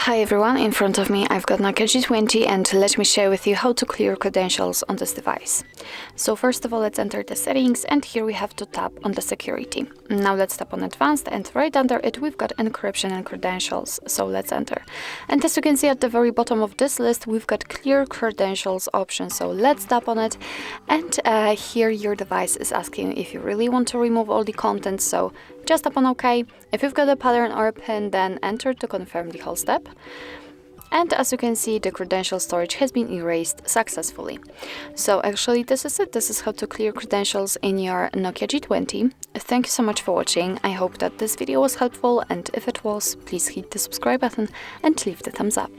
Hi everyone, in front of me I've got NOKIA G20 and let me share with you how to clear credentials on this device. So first of all, let's enter the settings and here we have to tap on the security. Now let's tap on advanced and right under it we've got encryption and credentials, so let's enter. And as you can see at the very bottom of this list we've got clear credentials option, so let's tap on it and here your device is asking if you really want to remove all the content, so just tap on OK. If you've got a pattern or a pin, then enter to confirm the whole step. And as you can see, the credential storage has been erased successfully. So actually this is it. This is how to clear credentials in your NOKIA G20. Thank you so much for watching. I hope that this video was helpful, and if it was, please hit the subscribe button and leave the thumbs up.